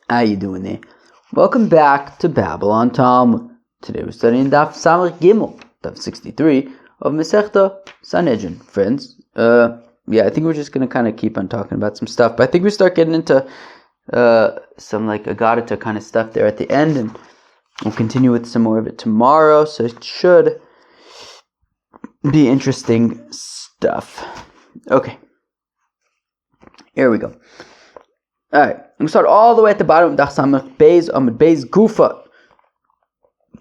How you doing there? Welcome back to Babylon Talmud. Today we're studying Daf Samach Gimel, Daf 63 of Masechta Sanhedrin. Friends, I think we're just going to kind of keep on talking about some stuff, but I think we start getting into some like Agadata kind of stuff there at the end, and we'll continue with some more of it tomorrow, so it should be interesting stuff. Okay, here we go. Alright, I'm going to start all the way at the bottom of Daf Samach Beis Amud Beis Gufa.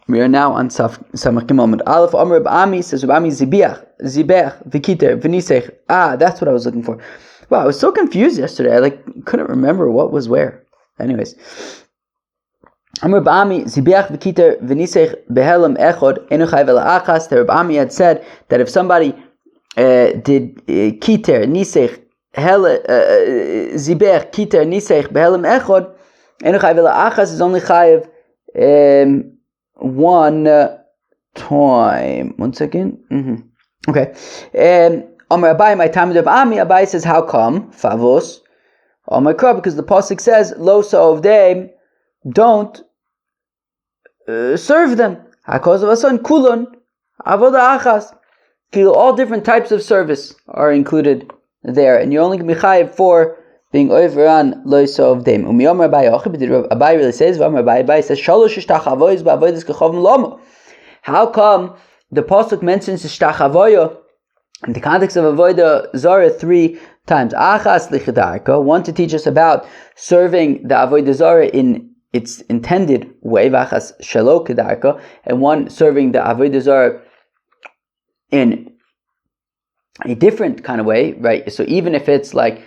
We are now on Samach Gimel Amud Aleph. Amr Reb Ami says, Reb Ami Zibech, Vikiter, V'nisech. That's what I was looking for. Wow, I was so confused yesterday. I couldn't remember what was where. Anyways. Amr Reb Ami Zibech, Vikiter, V'nisech, Behelam Echod, Enuchai Vela Achas. The Reb Ami had said that if somebody did Kiter, Nisech, Ziber, Kiter, Nisech, Behelim Echod, Enu Chayiv Ela Achas is only Chayiv one time. 1 second. Okay. Amar Abai, my time of Ami, Abai says, how come? Favos. Amar Kra, because the pasuk says, Lo Sa'ovdeim, don't serve them. Hakos of Ason Kulon, Avoda Achas. All different types of service are included there, and you're only going to be chayiv for being over on loisa of them. Abai really says, Abai says, how come the pasuk mentions shtachavoyo in the context of avodah zara 3 times? Achas lichadarka, one to teach us about serving the avodah zara in its intended way, v'achas shelo kedarka, and one serving the avodah zara in a different kind of way, right? So even if it's even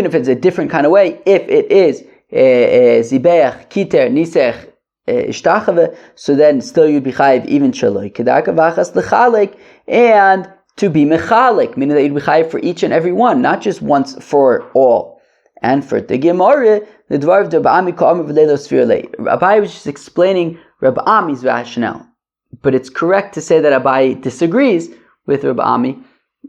if it's a different kind of way, if it is zibeach, kiter, nisech, ishtachave, so then still you'd be chayiv even shaloi kedarka v'achas lechalek, and to be mechalik, meaning that you'd be chayiv for each and every one, not just once for all. And for the Gemara, the dvar of Reb Ami ka'amar v'leilo sfirlei. Abai was just explaining Reb Ami's rationale, but it's correct to say that Abai disagrees with Reb Ami,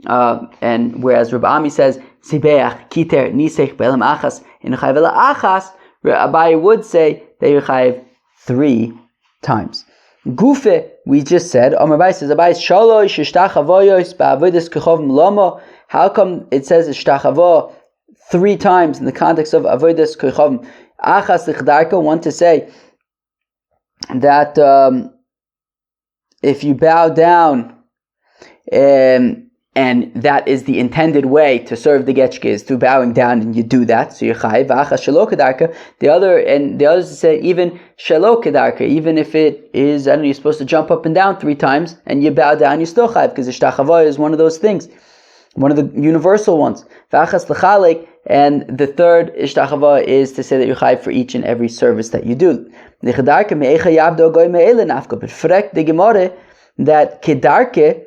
and whereas Reb Ami says Sibeach, Kiter, Nisech, Be'elam Achas, Enuchai Vela Achas, Abai would say that you chayiv 3 times. Gufe, we just said, Amar Abai says, Abai Shaloy Shishtachavoyos Ba'avodas Kechov Mlomo. How come it says Shtachavo 3 times in the context of Avodas Kechov Achas Lichdarka? Want to say that if you bow down, and that is the intended way to serve the getchke, is through bowing down, and you do that, so you're chayiv. V'achas shelo kedarka. The others say even shelo kedarka, even if it is, you're supposed to jump up and down 3 times, and you bow down, you're still chayiv, because ishtachavoy is one of those things, one of the universal ones. V'achas lechalek, and the third ishtachavoy is to say that you're chayiv for each and every service that you do. Nechadarka me'echa yavdo goy me'ele nafka, but frek de gemore that kedarke,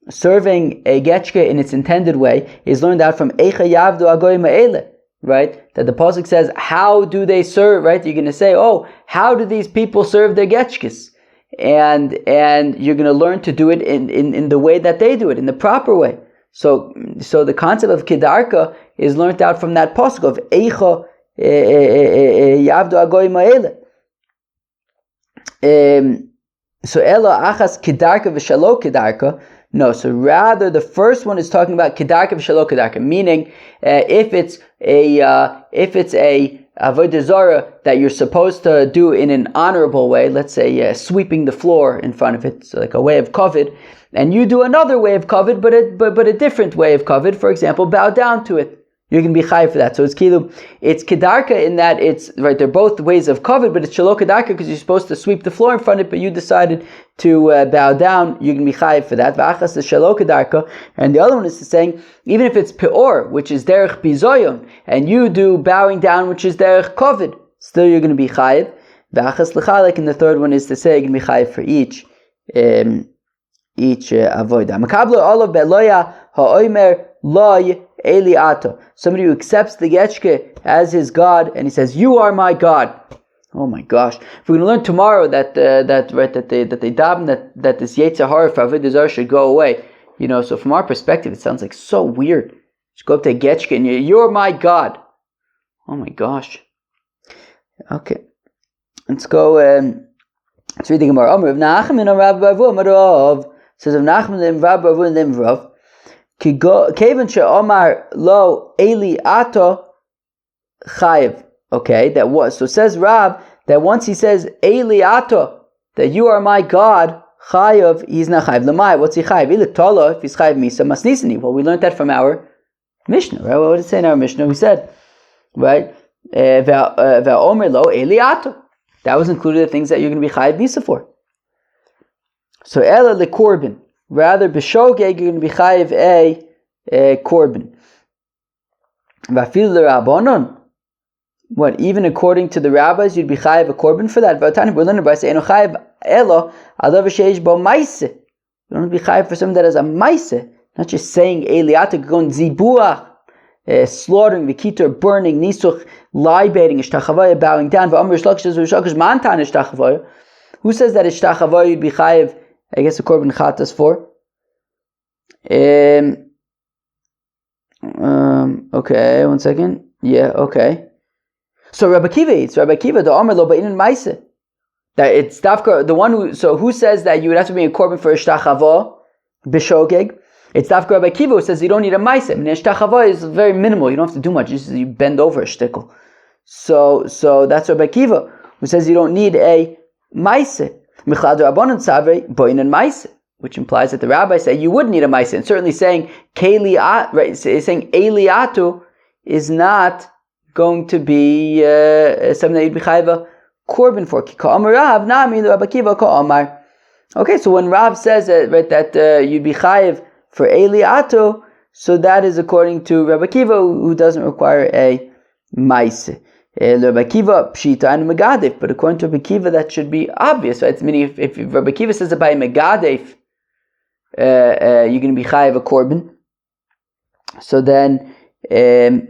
serving a getchke in its intended way, is learned out from Eicha Yavdu Agoy Ma'ele, right? That the pasuk says, how do they serve, right? You're going to say, how do these people serve their getchkes? And you're going to learn to do it in the way that they do it, in the proper way. So the concept of Kedarka is learned out from that pasuk of Eicha Yavdu Agoy Ma'ele. So Ela Achas Kedarka V'Shalo Kedarka. No, so rather the first one is talking about kedarka v'shelo kedarka, meaning if it's a avodah zara that you're supposed to do in an honorable way, let's say sweeping the floor in front of it, so like a way of kavod, and you do another way of kavod, but a different way of kavod, for example, bow down to it, you're going to be chayiv for that. So it's kedarka in that it's right. They're both ways of kavod, but it's shelo kedarka because you're supposed to sweep the floor in front of it, but you decided to bow down. You're going to be chayiv for that. V'achas is shelo kedarka, and the other one is saying even if it's peor, which is derech bizoyon, and you do bowing down, which is derech kavod, still you're going to be chayiv. V'achas lechalek, and the third one is to say you're going to be chayiv for each avodah. Makabla olav beloya ha'omer loy Eli Ato, somebody who accepts the getchke as his God, and he says, "You are my God." Oh my gosh! If we're going to learn tomorrow that they daven that this Yetzer Hara for Avodah Zarah should go away, So from our perspective, it sounds like so weird. Just go up to a getchke and you're my God. Oh my gosh! Okay, let's go. Let's read the Gemara. Rav Nachman and Rav Bavu Rav says Rav Nachman and Rav Bavu and then Rav. Kevan she'omar lo Eli ato chayiv. Okay, that was so. Says Rab that once he says Eli ato, that you are my God, chayiv, he's not chayiv. Lamai, what's he chayiv? Ilik tala, if he's chayiv misa masnisani. Well, we learned that from our Mishnah, right? What did it say in our Mishnah? We said, right, ve'omer lo Eli ato. That was included the things that you're going to be chayiv misa for. So ela le korban. Rather, b'shogeg, you're going to be chayiv a korban. V'afil l'rabonon. What, even according to the rabbis, you'd be chayiv a korban for that? V'atani, we're learning by saying, eno chayiv elo, adav sheish bo maise. You don't be chayiv for something that has a maise. Not just saying, eliata, going zibuach, slaughtering, v'kitur, burning, nisuch, libating, ishtachavaya, bowing down, v'amr shlakish, v'shlakish, mantan ishtachavaya. Who says that ishtachavaya you'd be chayiv, I guess, a korban chatas for? Okay, 1 second. Yeah, okay. So Rabbi Kiva, the Omer lo ba'inin maise. That it's dafka, the one who, so who says that you would have to be a korban for ishtachava, b'shogeg? It's dafka Rabbi Kiva who says you don't need a maise. I mean, ishtachava is very minimal, you don't have to do much, you bend over a shtickle. So that's Rabbi Kiva who says you don't need a maise. Which implies that the rabbis say you would need a maise, and certainly saying right, saying eliatu is not going to be something that you'd be chayiv korban for. Okay, so when Rav says that you'd be chayiv for eliatu, so that is according to Rabbi Kiva, who doesn't require a maise. Rabbi Kiva pshita and megadef, but according to Rabbi Kiva that should be obvious, right? Meaning if Rabbi Kiva says that by megadef you're going to be chayiv a korban, so then saying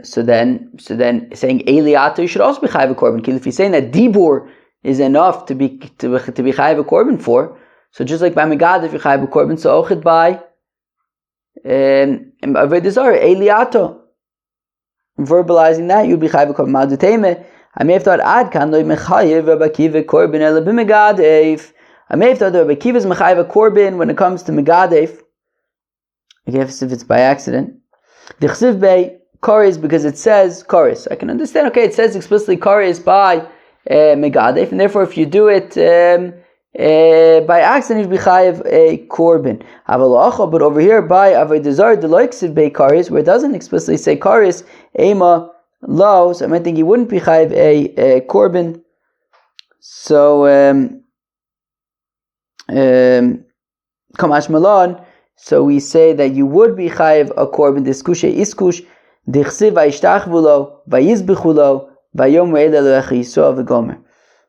eliata you should also be chayiv a korban. If you're saying that dibur is enough to be chayiv a korban for, so just like by megadef you're chayiv a korban, so ochid by avodah zarah eliata. Verbalizing that, you'd be chayiv a korban. Ma'aduteme, I may have thought ad kan lo mechayiv Rabbi Kiva korban ela b'megadef. I may have thought that Rabbi Kiva is mechayiv a korban when it comes to megadef. I guess if it's by accident. Dichsiv bei koris, because it says koris. I can understand. Okay, it says explicitly koris by megadef, and therefore if you do it by accident, you'd be chayiv a korban. But over here by avodah zarah the loiksiv bei koris, where it doesn't explicitly say koris, ema lo, so I might think he wouldn't be chayiv a korban. So kamash malon, so we say that you would be chayiv a korban. Diskushe iskush dichsiv vayishtachvulo vayizbichulo vayom re'el lecha yisrael v'gomer.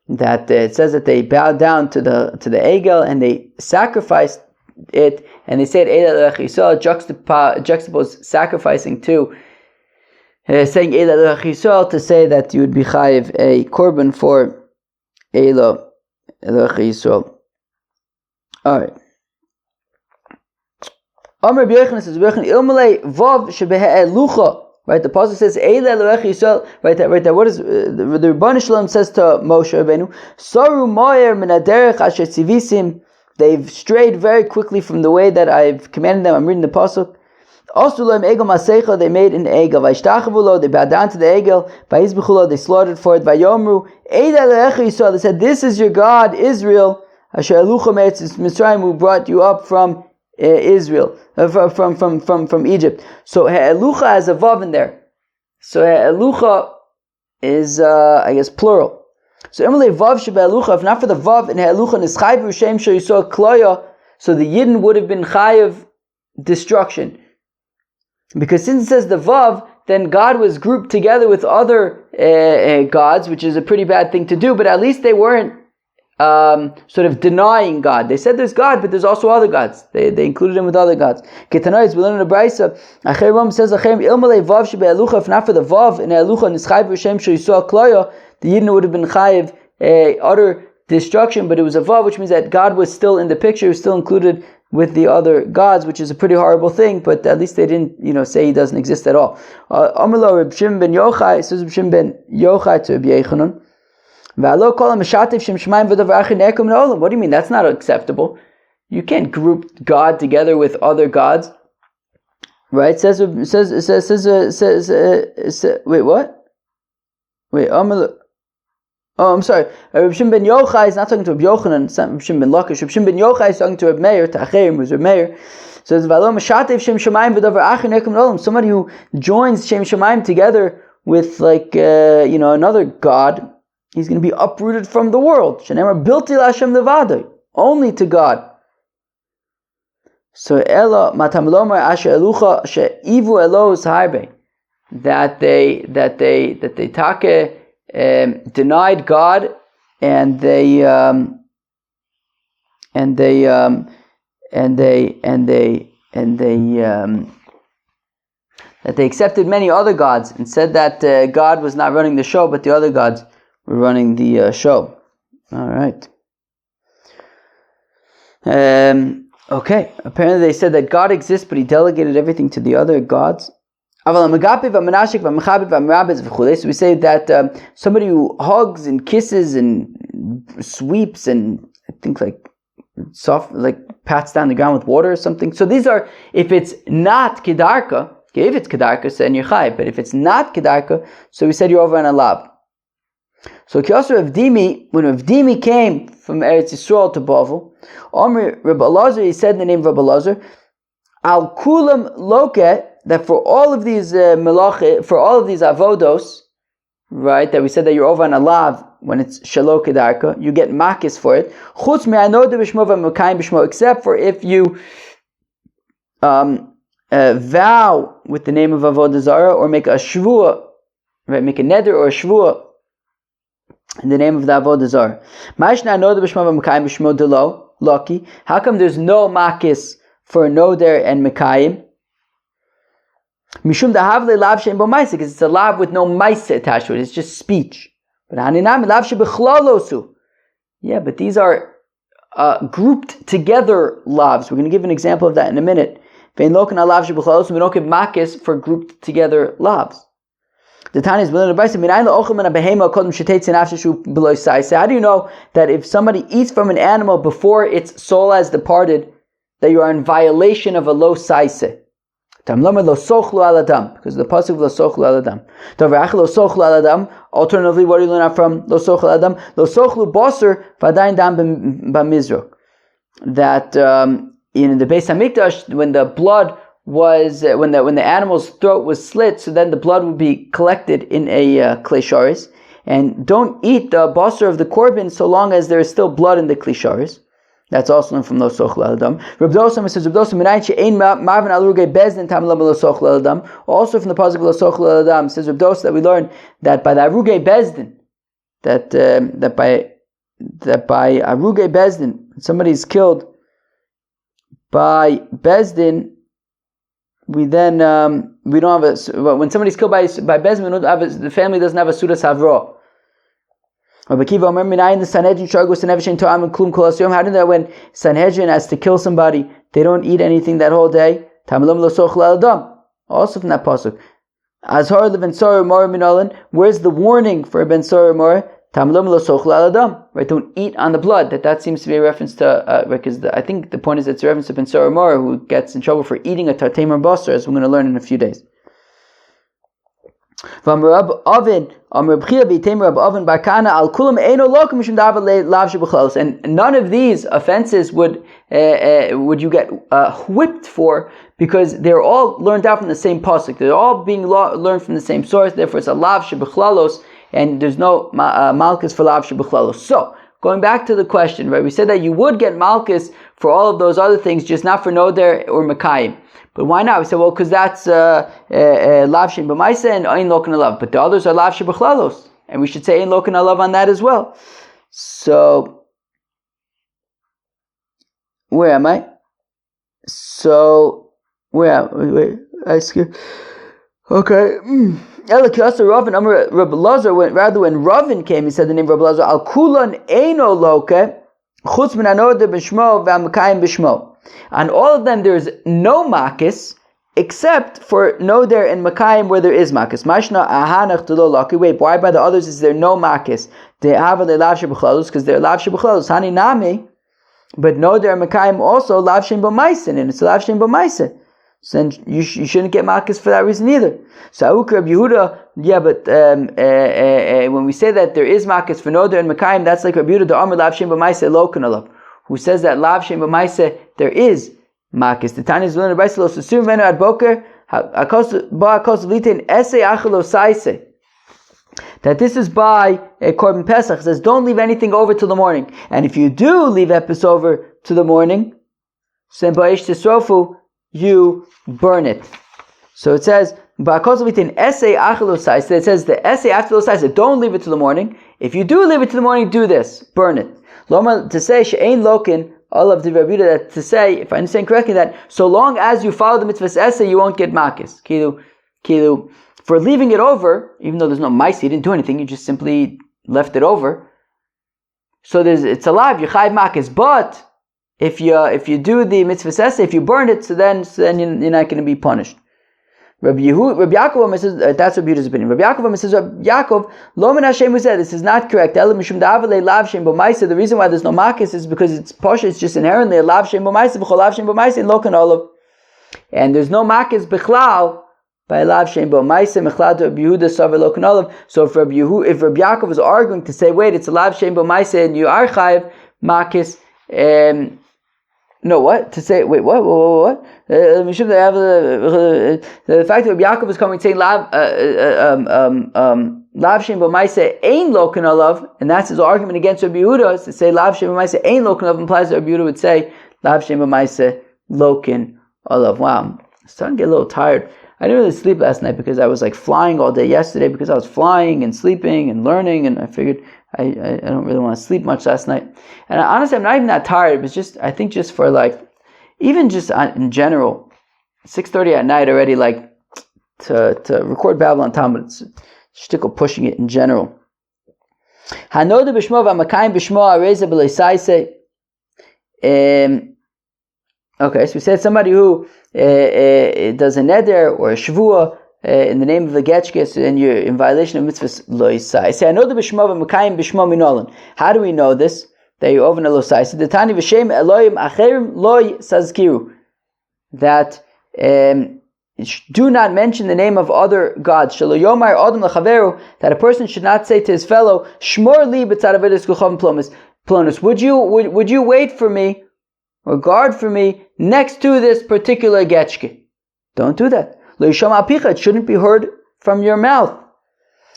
That it says that they bowed down to the egel and they sacrificed it, and they said Eila Lecha Yisrael, juxtapose sacrificing to saying Eila Lecha Yisrael, to say that you would be chayiv a korban for Eila Lecha Yisrael. Alright. Amr B'Yochanan says Ilmalei Vav Shebehe Lucha. Right, the pasuk says Eila Lecha Yisrael. Right, that what is the Rebbeinu Shalom says to Moshe Rabbeinu? Saru Moyer Min Haderech Asher Tzivisim. They've strayed very quickly from the way that I've commanded them. I'm reading the pasuk. Asulam Egel Masecha. They made an egel. Vayishtachavulo. They bowed down to the egel. Vayizbichulo. They slaughtered for it. Vayomru Eila Lecha Yisrael. They said, "This is your God, Israel. Asher Elucha Me'etz Mitzrayim, who brought you up from Israel, from Egypt." So Elucha has a vav in there. So Elucha is I guess plural. So Emily vav sheba Elucha, if not for the vav in Elucha nischayv Rushem sho yisrael kloya, so the Yidden would have been chayiv destruction. Because since it says the vav, then God was grouped together with other gods, which is a pretty bad thing to do. But at least they weren't sort of denying God. They said there's God, but there's also other gods. They included him with other gods. Ketanayis, we learn in the Brisa, Acherim says, Acherim ilmalei vav shebe Elucha, if not for the vav in Elucha nischayv Rushem sho yisrael kloya, the Yidden would have been chayiv utter destruction, but it was a vav, which means that God was still in the picture, was still included with the other gods, which is a pretty horrible thing, but at least they didn't, say he doesn't exist at all. Amrlo Reb Shimon ben Yochai, says Reb Shimon ben Yochai to Reb Yochanan, What do you mean? That's not acceptable. You can't group God together with other gods. Right? Says wait, what? Wait, I'm sorry. Reb Shimon ben Yochai is not talking to Reb Yochanan. It's not Reb Shimon ben Lakish. Reb Shimon ben Yochai is talking to Reb Meir. Ta'acherim was Reb Meir. Says somebody who joins Shem Shemaim together with another god, he's going to be uprooted from the world. Only to God. So that they take denied God and they that they accepted many other gods and said that God was not running the show, but the other gods were running the show. All right. Okay. Apparently, they said that God exists, but He delegated everything to the other gods. So we say that somebody who hugs and kisses and sweeps and I think pats down the ground with water or something. So these are, if it's not kedarka, if it's kedarka, then you're chai. But if it's not kedarka, so we said you're over on a lab. So Kiyosar Avdimi, when Avdimi came from Eretz Yisrael to Bavel, Rabbi Elazar, he said in the name of Rabbi Elazar, Al Kulam Loke, that for all of these for all of these avodos, right, that we said that you're over on a lav when it's shalo kedarka, you get makis for it. Chutz me'anoda b'shmo v'mekayim b'shmo, except for if you vow with the name of avodah zarah or make a shvua, right, make a neder or a shvua in the name of the avodah zarah. Ma'ashna anoda b'shmo v'mekayim b'shmo delo lucky. How come there's no makis for noder and mekayim? Mishum dahavle lav she'en bo ma'aseh, because it's a lav with no ma'aseh attached to it. It's just speech. But haninam lav she'bechlalosu. Yeah, but these are grouped together lavs. We're going to give an example of that in a minute. Vein lokan lav she'bechlalosu. We don't give makis for grouped together lavs. The Tanya is willing to buy some. How do you know that if somebody eats from an animal before its soul has departed, that you are in violation of a lo saise? Because the pasuk lo sochlu al adam. Alternatively, what do you learn out from lo sochlu al adam? Lo sochlu baser v'adayin dam b'mizrach. That in the Beis Hamikdash, when the blood was when the animal's throat was slit, so then the blood would be collected in a klei sharis, and don't eat the baser of the korban so long as there is still blood in the klei sharis. That's also from Lo Sochel Adam. Reb Dosam says, Reb Dosam, Marvin Alurge Bezdin Tamlam Lo Sochel Adam. Also from the pasuk of Lo Sochel Adam says Reb Dosam that we learn that by the Aruge Bezdin, that by Aruge Bezdin, somebody is killed by Bezdin, we then we don't have a, when somebody's killed by Bezdin, the family doesn't have a Sudas Havro. How do you know when Sanhedrin has to kill somebody, they don't eat anything that whole day? Also from that pasuk. Where's the warning for Ben Sora Mora? Right, don't eat on the blood. That seems to be a reference to, because I think the point is it's a reference to Ben Sora Mora, who gets in trouble for eating a tartemer basar, as we're going to learn in a few days. And none of these offenses would you get whipped for, because they're all learned out from the same pasuk. They're all being learned from the same source. Therefore, it's a lav shebechlalos, and there's no malchus for lav shebechlalos. So, going back to the question, right? We said that you would get malchus for all of those other things, just not for noder or mekayim. But why not? We said, well, because that's lav shem b'maisa and ein lokan alav. But the others are lav shebechlalos, and we should say ein lokan alav on that as well. So, where am I? So, wait, I skipped. Okay. Elikiyasa Ravin, Rabbi Lazar, when Ravin came, he said the name of Rabbi Lazar, Al Kulan Eino Loke, Chutz Min Anoda B'Shmo V'Amakayim B'Shmo. On all of them, there is no makis except for Noder and Makayim where there is Makis. Mashna ahanach to lo laki. Wait, why by the others is there no Makis? They have a lav shebechlalus because they're lav shebechlalus. Hani nami, but Noder and Makayim also lav shem b'maisen, and it's lav shem b'maisen. So then you shouldn't get Makis for that reason either. So Reb Yehuda, yeah, but when we say that there is Makis for Noder and Makayim, that's like Reb Yehuda the Amr lav shem b'maisen lo kanalav, who says that lav shem b'maisen there is Makis. The Tanya is learning about so soon when at Boker that this is by a Korban Pesach. It says don't leave anything over till the morning, and if you do leave epis over to the morning, then ba'esh tisrofu you burn it. So it says it says the essay after those says don't leave it to the morning. If you do leave it to the morning, do this, burn it. Loma to say she'ain lokin. All of the Rabbi that to say, if I understand correctly, that so long as you follow the mitzvahs essay, you won't get makis. Kilu. For leaving it over, even though there's no mice, you didn't do anything, you just simply left it over. So it's alive, you chayiv makis. But if you do the mitzvahs essay, if you burn it, so then you're not going to be punished. Rabbi Yaakov says that's Rabbi Yehuda's opinion. Rabbi Yaakov says Yaakov lo min Hashem who said this is not correct. The reason why there's no makis is because it's posha. It's just inherently a lav shem b'maisa v'chol lav shem b'maisa in lokan olav, and there's no makis b'chlal by lav shem b'maisa mechlal to Rabbi Yehuda savar lokan olav. So if Rabbi Yaakov is arguing to say wait it's a lav shem b'maisa and you are chayiv makis. No, what? To say, wait, what? The fact that Rabbi Yaakov is coming saying lav shem b'maisa ain lokan alav, and that's his argument against Rabbi Yehuda, is to say lav shem b'maisa ain lokan alav implies that Rabbi Yehuda would say lav shem b'maisa lokan alav. Wow, I'm starting to get a little tired. I didn't really sleep last night because I was like flying all day yesterday because I was flying and sleeping and learning, and I figured I don't really want to sleep much last night. And honestly, I'm not even that tired, but I think just for like, even just in general, 6:30 at night already, like to record Babylon Talmud, it's shtickle pushing it in general. Hanoda b'shmo v'amakayim b'shmo areza b'leisaise. Okay, so we said somebody who does a neder or a shvua in the name of the getchke, so then you're in violation of mitzvahs lo yisai. Say, I know the b'shmo v'makayim b'shmo minolan. How do we know this? That you're over lo yisai. So the tani v'shem Elohim acherim lo sazkiru. That do not mention the name of other gods. Shelo yomar adam l'chaveru. That a person should not say to his fellow, Shmor li b'tzad avedis kuchav plonus. Would you wait for me or guard for me next to this particular getchke? Don't do that. It shouldn't be heard from your mouth.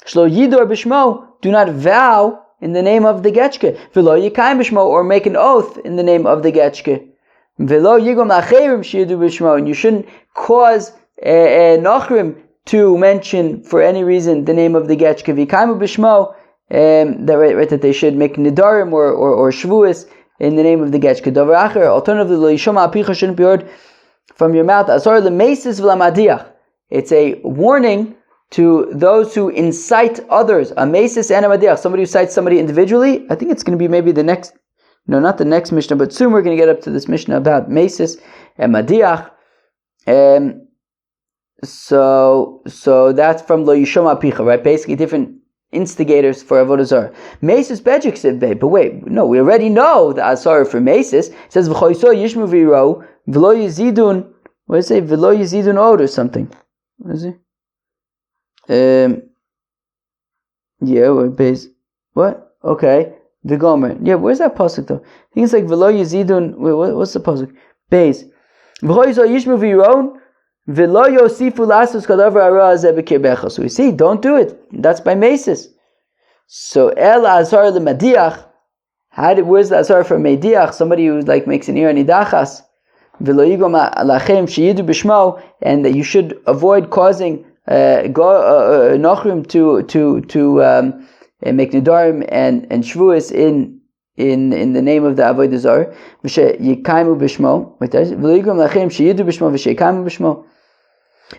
Shlo yidor b'shmo, do not vow in the name of the getchke. V'lo yikayim b'shmo, or make an oath in the name of the getchke. V'lo yigom l'acherim shiyidu b'shmo, and you shouldn't cause nochrim to mention for any reason the name of the getchke. V'yikayim b'shmo, that they should make nidarim or shvuas in the name of the getchke. Davar acher, alternatively, lo yishom apicha shouldn't be heard from your mouth. Asar lemesis v'lamadiach. It's a warning to those who incite others. A mesis and a madiach. Somebody who cites somebody individually. I think it's going to be maybe not the next Mishnah, but soon we're going to get up to this Mishnah about mesis and madiach. So that's from lo yishom apicha, right? Basically different instigators for avodah zarah. Mesis bedzik said, but wait, no, we already know the asar for mesis. It says v'choiso yishmu v'iro v'lo yizidun. What does it say? V'lo yizidun od or something. What is it? Yeah, we're base. What? Okay. The Gomer. Yeah, where's that pasuk though? I think it's like v'lo yizidun. Wait, what's the pasuk? Base. V'choiso yishmu v'iro v'lo yosifu lasus kadavar hara hazeh b'kirbecha. So we see, don't do it. That's by mesis. So el azar lemadiach. Where's the azar for mediach? Somebody who like makes an ear nidachas. And that you should avoid causing nochrim to make nidarim and shvuas in the name of the avodah zarah.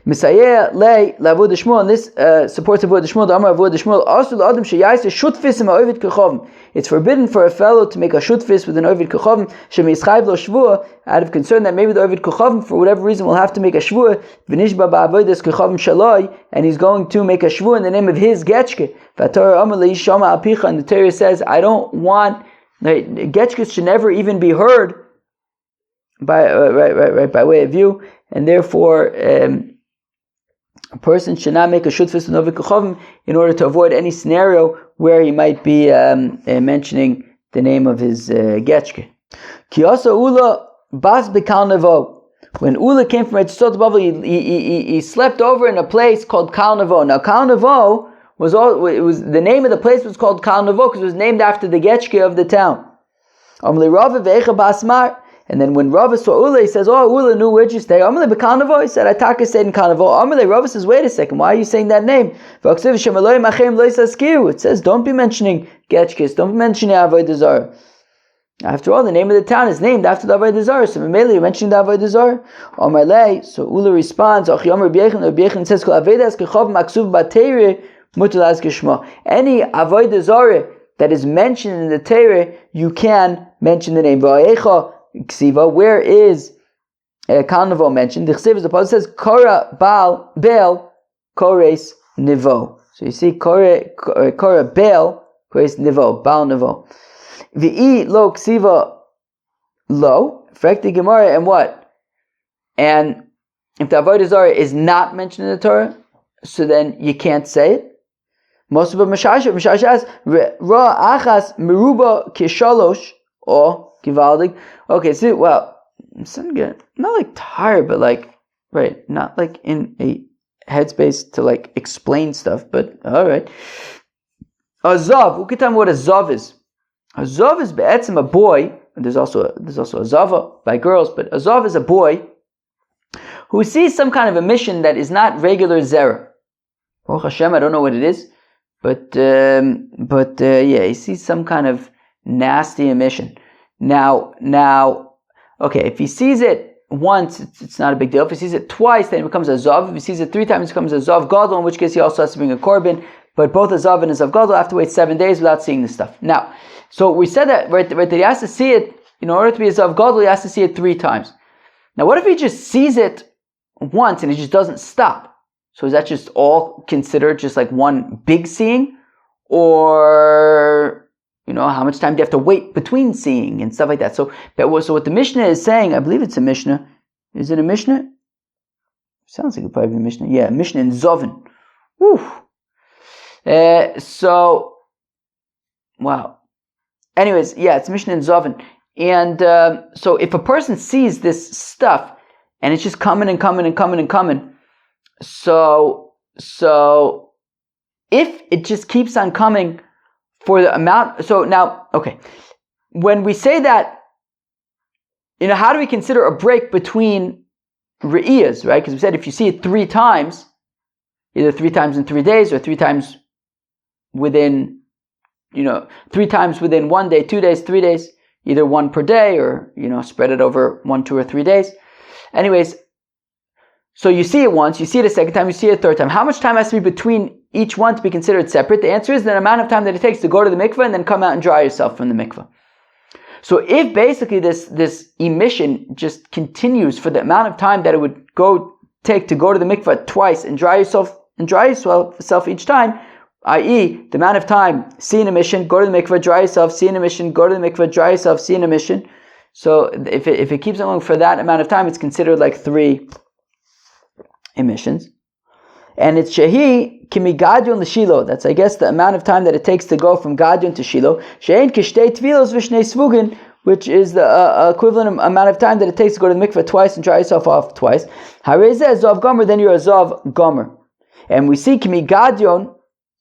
Misayeh lei lavud Shmuel, and this supports avoid Shmuel. The Amar avoid Shmuel. Also, adam sheyayis shutfis im ovid kechovim. It's forbidden for a fellow to make a shutfis with an ovid kechovim shemischayv lo shvua, out of concern that maybe the ovid kechovim for whatever reason will have to make a shvua v'nishba ba'avodas kechovim shaloi, and he's going to make a shvua in the name of his getchke. V'Torah Amar leishama apicha, and the Torah says, I don't want getchkes should never even be heard by by way of you, and therefore. A person should not make a shutfis with Ovid Kechovim in order to avoid any scenario where he might be mentioning the name of his getchke. Ki asa Ula bas bekal nevo. When Ula came from Etzot Bavel, he slept over in a place called Kal Nevo. Now Kal Nevo was the name of the place was called Kal Nevo because it was named after the getchke of the town. Amli Rava ve'echa basmar. And then when Rava saw Ula, he says, "Oh, Ula knew where'd you stay?" Amalei b'Kanavo. He said, "Ataka stayed in Kanavo." Amalei, Rava says, "Wait a second. Why are you saying that name?" It says, "Don't be mentioning getchkes. Don't be mentioning avodah zarah." After all, the name of the town is named after the avodah zarah. So Mamela, you're mentioning the avodah zarah. Amalei. So Ula responds, "Ach Yomer B'Yechin." B'Yechin says, "Kol avedas kechov maksuv b'Teireh mutalaz kishma." Any avodah zarah that is mentioned in the Torah, you can mention the name. V'Ayecha Ksiva, where is Kal Nevo mentioned? The Ksiva is the pasuk says Kora Baal Bel Kores Nevo. So you see Kora Bel Kores Nevo, Baal Nevo. V'i lo Ksiva lo Frekti Gemara, and what? And if the avodah zarah is not mentioned in the Torah, so then you can't say it. Most of it Mashasha Ra Achas Meruba Kishalosh or Givaldig. Okay, so well, I'm starting to get not like tired, but like not like in a headspace to like explain stuff. But all right, a zav. Who can tell me what a zav is? A zav is be'etzim a boy. There's also a zava by girls, but a zav is a boy who sees some kind of a mission that is not regular zera. Baruch Hashem, I don't know what it is, but yeah, he sees some kind of nasty emission. Now, okay, if he sees it once, it's not a big deal. If he sees it twice, then it becomes a zav. If he sees it 3 times, it becomes a zav gadol, in which case he also has to bring a korban. But both a zav and a zav gadol have to wait 7 days without seeing the stuff. Now, so we said that, right, that he has to see it, in order to be a zav gadol, he has to see it 3 times. Now, what if he just sees it once and he just doesn't stop? So is that just all considered just like one big seeing? Or how much time do you have to wait between seeing and stuff like that? So what the Mishnah is saying, I believe it's a Mishnah. Is it a Mishnah? Sounds like it probably be a Mishnah. Yeah, Mishnah in Zovin. Woo. Wow. Anyways, yeah, it's Mishnah in Zovin. And so if a person sees this stuff and it's just coming and coming and coming and coming, so if it just keeps on coming for the amount, so now, okay, when we say that, how do we consider a break between re'iyas, right? Because we said if you see it 3 times, either 3 times in 3 days or 3 times within, 3 times within 1 day, 2 days, 3 days, either 1 per day or, spread it over 1, 2, or 3 days. Anyways, so you see it once, you see it a second time, you see it a third time. How much time has to be between each one to be considered separate? The answer is the amount of time that it takes to go to the mikveh and then come out and dry yourself from the mikveh. So if basically this emission just continues for the amount of time that it would take to go to the mikveh twice and dry yourself each time, i.e. the amount of time, see an emission, go to the mikveh, dry yourself, see an emission, go to the mikveh, dry yourself, see an emission. So if it keeps on going for that amount of time, it's considered like 3 emissions. And it's Shehi Kimi Gadyon Shilo. That's, I guess, the amount of time that it takes to go from Gadyon to Shilo. Shein Kishtei Tvilos Vishnei Svugin, which is the equivalent amount of time that it takes to go to the mikveh twice and dry yourself off twice. Harezeh Zav Gomer, then you're a Zav Gomer. And we see Kimi Gadyon,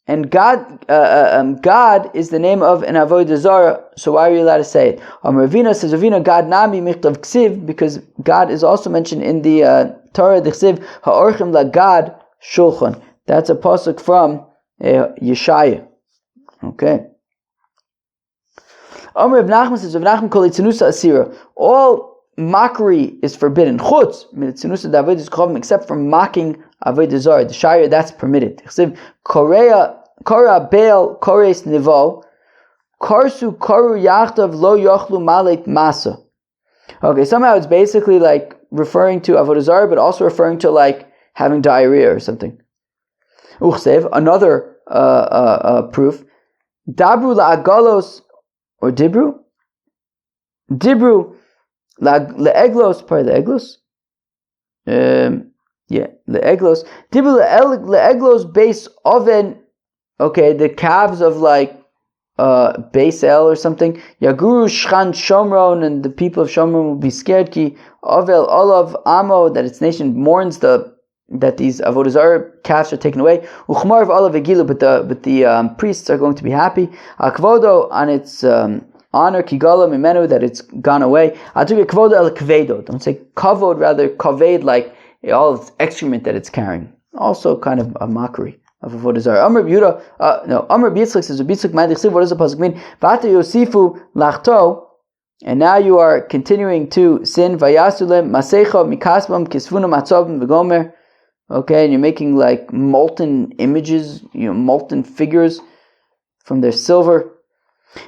and God is the name of an avodah zarah. So why are you allowed to say it? Ravina says, Ravina God Nami Michtav Ksiv, because God is also mentioned in the Torah, the Ksiv Ha'orchim LaGad Shulchan. That's a pasuk from Yeshaya. Okay. Rav Nachman says, Rav Nachman Kol Itzanusa Asira. All mockery is forbidden. Chutz mitzinusa d'avodas kochavim, except for mocking avodah zarah. The shayir, that's permitted. Kora Baal Kores Nivo Karsu Karu Yachtav Lo Yochlu Malet Masa. Okay, somehow it's basically like referring to avodah zarah, but also referring to like having diarrhea or something. Uchsev, another proof. Dabru la'agalos, or dibru la'eglos, part of the eglos. La'eglos. Dibru la'eglos base oven. Okay, the calves of like Beis El or something. Yaguru Shchan Shomron, and the people of Shomron will be scared. Ki Ovel Olav Amo, that its nation mourns that these avodah zarah calves are taken away. Uchmar of Olav Egilu, but the priests are going to be happy. Akvodo, on its honor, Kigala Mimenu, that it's gone away. Atuge Kvodo El Kvedo. Don't say kavod, rather kaved, like all its excrement that it's carrying. Also kind of a mockery of avodah zarah. Amr Yehuda, Amr B'Yitzchak says, B'Yitzchak Ma'adichsiv, what does the pasuk mean? V'ata Yosifu Lachto, and now you are continuing to sin. Vayasulem Masecha Mikasbam Kisfunam Atzobim V'Gomer. Okay, and you're making like molten images, molten figures from their silver.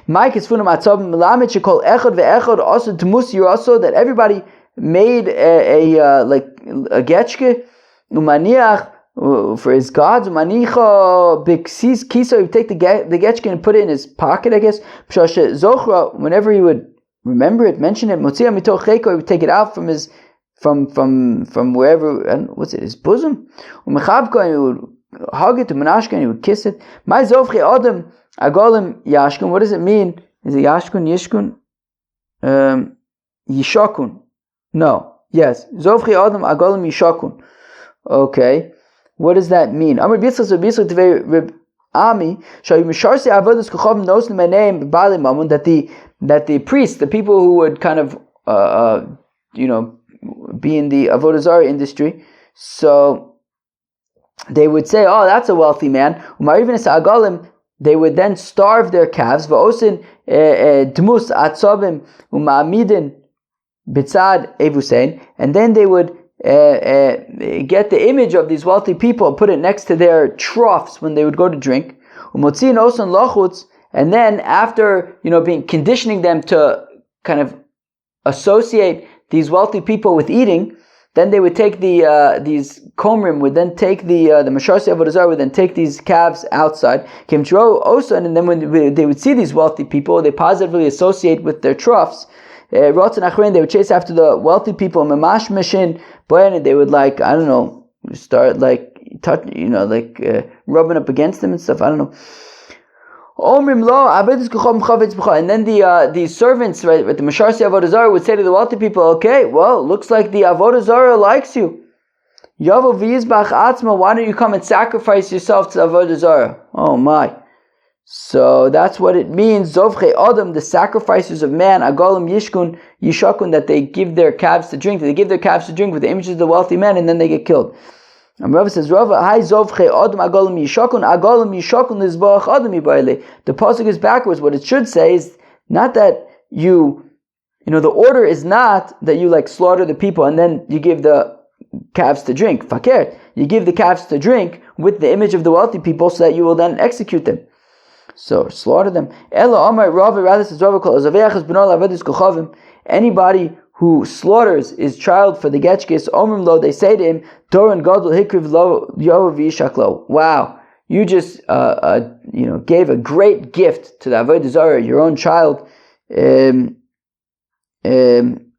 Mike Kisfunam Atzobim Melamed Shekol Echad Ve'echad also Tmus Yiraso, that everybody made a getchke umaniach for his gods. Manicha biksis kisa. He would take the getchkin and put it in his pocket, I guess. Zochra, whenever he would remember it, mention it. Motzia mitoch cheko, he would take it out from his from wherever, and what's it, his bosom. Umechabka, and he would hug it. Umanashka, and he would kiss it. My zovche adam agolim yashkun. What does it mean? Is it yashkun, yishkun, yishakun? No. Yes. Zovche adam agolim yishakun. Okay. What does that mean? Amr B'Yitzchak B'Yitzchak Tvei Reb Ami Shayu Misharsi Avodas Kochavim Nosin Meneim B'Bali Mamun, that the priests, the people who would kind of be in the avodah zarah industry, so they would say, "Oh, that's a wealthy man." They would then starve their calves. V'osin dmus atzobim u'ma'amidin bitzad evusein, and then they would get the image of these wealthy people, put it next to their troughs when they would go to drink. Umotzin osan lachutz, and then after conditioning them to kind of associate these wealthy people with eating, then they would take these komrim would then take the masharsi avodah zarah would then take these calves outside. Kimtro osan, and then when they would see these wealthy people, they positively associate with their troughs. They would chase after the wealthy people, mamash meshin, and they would start rubbing up against them and stuff. I don't know. And then the servants, right, with the masharsi avodah zarah would say to the wealthy people, "Okay, well, looks like the avodah zarah likes you. Yavo v'yizbach atzma, why don't you come and sacrifice yourself to avodah zarah?" Oh my! So that's what it means. Zovche Adam, the sacrifices of man, agolim yishkun yishakun, that they give their calves to drink. They give their calves to drink with the images of the wealthy men, and then they get killed. And Rava says, "Rava, hi zovche Adam agolim yishakun lizbach Adam yibayle." The pasuk is backwards. What it should say is not that the order is not that you slaughter the people and then you give the calves to drink. Fakir, you give the calves to drink with the image of the wealthy people, so that you will then execute them. So slaughter them. Ella Amar Rava, rather says Rava, anybody who slaughters his child for the getchkis, Omrim lo, they say to him, Doran Gadol Hikriv lo Yoav Yishaklo. Wow, you just gave a great gift to the avodah zarah, your own child.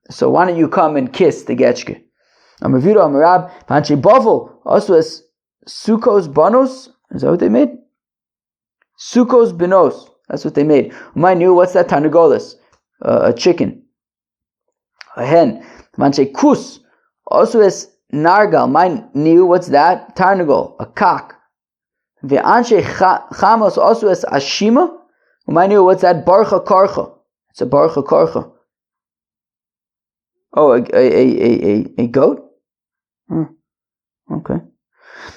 So why don't you come and kiss the getchke? Amavido Amarab Panchi Bovel also as Sukos Banos. Is that what they made? Sukos Benos. That's what they made. I knew, what's that? Tarnagolas, a chicken, a hen. Manche Kus also as Nargal. Mine knew, what's that? Tarnagol, a cock. Ve'anshe Chamos also as Ashima. Mine knew, what's that? Barcha Karcha. It's a Barcha Karcha. Oh, a goat? Okay.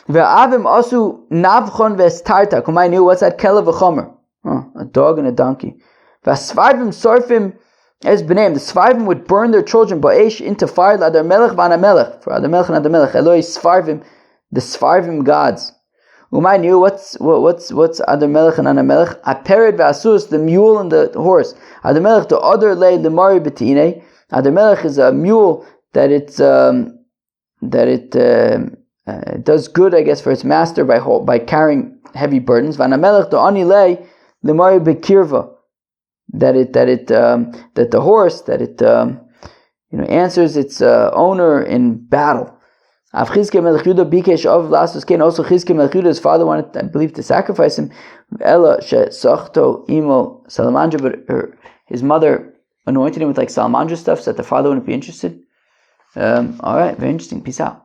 Ve'avim asu navchon ve'starta. Kumai knew, what's that? Kelev v'chomer. A dog and a donkey. Ve'asvarvim sorfim As b'neim, the Sfarvim would burn their children ba'esh into fire l'adar melech v'ana melech, for adar melech and adar melech, Eloi Sfarvim, the Sfarvim gods. Umay knew what's adar melech and ana melech? Apered v'asus, the mule and the horse. Adar melech to other lay lemari b'tine. Adar melech is a mule that it does good, I guess, for its master by carrying heavy burdens. V'ana melech to ani lay lemari b'kirva. That the horse answers its owner in battle. Also Chizkiah Melech Yehuda's father wanted, I believe, to sacrifice him. Ella she'sachto imo salamandra, but his mother anointed him with like salamandra stuff, so that the father wouldn't be interested. All right, very interesting. Peace out.